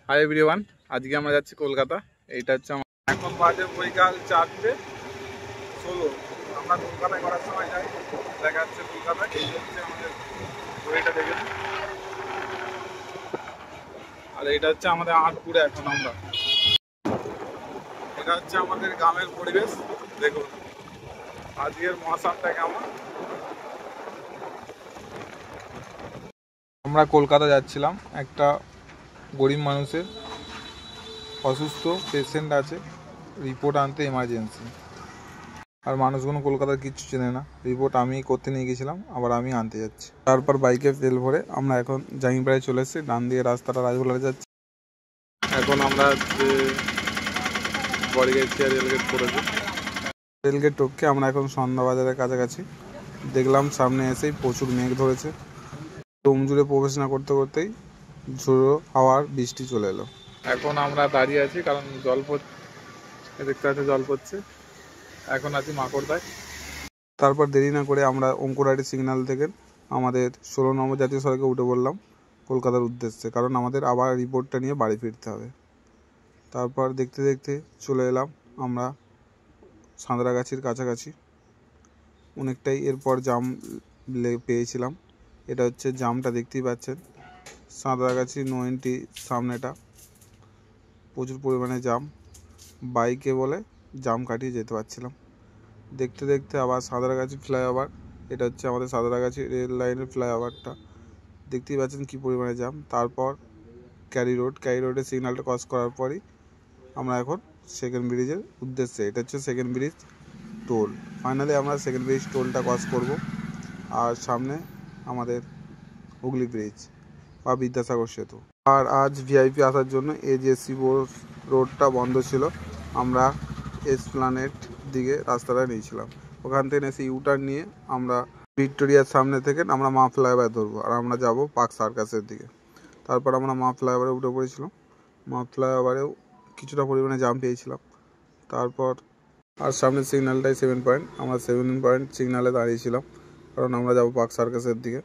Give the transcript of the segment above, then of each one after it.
Hi everyone, আজকে আমরা যাচ্ছি কলকাতা। এইটা হচ্ছে এখন বাজে বৈকাল 4:16। আমরা কলকাতায় করার সময় যাই, দেখা যাচ্ছে কলকাতা। এই হচ্ছে আমাদের বইটা দেখে, আর এটা হচ্ছে আমাদের আটপুরে। এখন আমরা এটা হচ্ছে আমাদের গ্রামের পরিবেশ। দেখুন আজকের মৌসুমটা কেমন। আমরা কলকাতা যাচ্ছিলাম, একটা গরিব মানুষের অসুস্থ পেশেন্ট আছে, রিপোর্ট আনতে এমার্জেন্সি। আর মানুষগুলো কলকাতার কিচ্ছু চেনে না। রিপোর্ট আমি করতে নিয়ে গেছিলাম, আবার আমি আনতে যাচ্ছি। তারপর বাইকে তেল ভরে আমরা এখন জাঙ্গিপাড়ায় চলে এসেছি। ডান দিয়ে রাস্তাটা রাজগোলায় যাচ্ছি। এখন আমরা বড়গেট রেলগেট করেছি। রেলগেট টপকে আমরা এখন সন্ধ্যাবাজারের কাছাকাছি। দেখলাম সামনে এসেই প্রচুর মেঘ ধরেছে। রুম জুড়ে প্রবেশ না করতে করতেই ঝোড়ো হাওয়ার বৃষ্টি চলে এলো। এখন আমরা দাঁড়িয়ে আছি, কারণ জল পড়ছে, দেখতে পাচ্ছি জল পড়ছে। এখন আছি মাকড়দায়। তারপর দেরি না করে আমরা অঙ্কুরহাটি সিগন্যাল থেকে আমাদের 16 নম্বর জাতীয় সড়কে উঠে পড়লাম কলকাতার উদ্দেশ্যে, কারণ আমাদের আবার রিপোর্টটা নিয়ে বাড়ি ফিরতে হবে। তারপর দেখতে দেখতে চলে এলাম আমরা সাঁতরাগাছির কাছাকাছি। অনেকটাই এরপর জাম পেয়েছিলাম। এটা হচ্ছে জামটা, দেখতেই পাচ্ছেন। সাঁতরাগাছি নোএনটি সামনেটা প্রচুর পরিমাণে জাম। বাইকে বলে জাম কাটিয়ে যেতে পারছিলাম। দেখতে দেখতে আবার সাঁতরাগাছি ফ্লাইওভার। এটা হচ্ছে আমাদের সাঁতরাগাছি রেল লাইনের ফ্লাইওভারটা। দেখতেই পাচ্ছেন কী পরিমাণে জাম। তারপর ক্যারি রোডের সিগন্যালটা ক্রস করার পরই আমরা এখন সেকেন্ড ব্রিজের উদ্দেশ্যে। এটা হচ্ছে সেকেন্ড ব্রিজ টোল। ফাইনালি আমরা সেকেন্ড ব্রিজ টোলটা ক্রস করব। আর সামনে আমাদের হুগলি ব্রিজ বা বিদ্যাসাগর সেতু। আর আজ ভিআইপি আসার জন্য এজেসি রোডটা বন্ধ ছিল। আমরা এসপ্ল্যানেড দিকে রাস্তাটা নিয়েছিলাম। ওখান থেকে এসে ইউটার্ন নিয়ে আমরা ভিক্টোরিয়ার সামনে থেকে আমরা মা ফ্লাইওভার ধরবো, আর আমরা যাব পার্ক সার্কাসের দিকে। তারপর আমরা মা ফ্লাইওভারে উঠে পড়েছিলাম। মা ফ্লাইওভারেও কিছুটা পরিমাণে জাম পেয়েছিলাম। তারপর আর সামনে সিগন্যালটাই 7 পয়েন্ট। আমরা 7 পয়েন্ট সিগন্যালে দাঁড়িয়েছিলাম, কারণ আমরা যাব পার্ক সার্কাসের দিকে।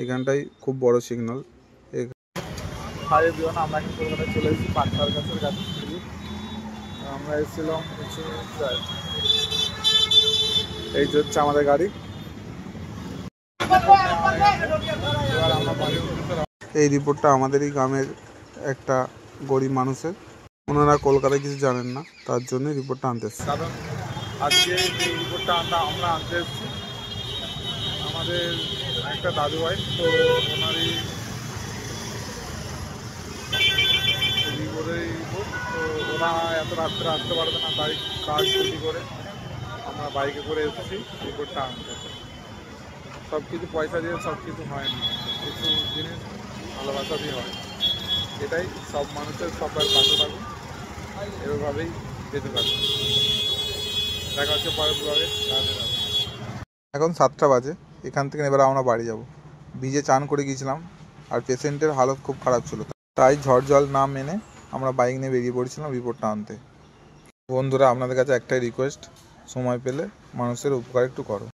এখানটাই খুব বড় সিগন্যাল। আমরা এখন কলকাতায় চলে এসেছি পার্ক সার্কাসের কাছে। আমরা এসেছিলাম, এই যে হচ্ছে আমাদের গাড়ি। এই রিপোর্টটা আমাদেরই গ্রামের একটা গরিব মানুষের। ওনারা কলকাতায় কিছু জানেন না, তার জন্য রিপোর্টটা আনতে এসেছি। কারণ আজকে যে রিপোর্টটা আমরা আনতে এসেছি, আমাদের একটা দাদু হয়, তো ওনারই রিপোর্ট। তো ওরা এত রাত্রে আসতে পারবে না, তাই কাজ ছুটি করে আমরা বাইকে করে এসেছি রিপোর্টটা আনতে। সব কিছু পয়সা দিয়ে সব কিছু হয় না, কিছু জিনিস ভালোবাসা দিয়ে হয়। এটাই সব মানুষের সবার পাশে থাকুন, এভাবেই যেতে পারবে। দেখা হচ্ছে পরের ব্লগে। এখন 7টা বাজে। এখান থেকে এবার আমরা বাড়ি যাব। ভিজে চান করে গিয়েছিলাম, আর পেশেন্টের হালত খুব খারাপ ছিল, তাই ঝড় জল না মেনে আমরা বাইক নিয়ে বেরিয়ে পড়েছিলাম রিপোর্টটা আনতে। বন্ধুরা, আপনাদের কাছে একটাই রিকোয়েস্ট, সময় পেলে মানুষের উপকার একটু করো।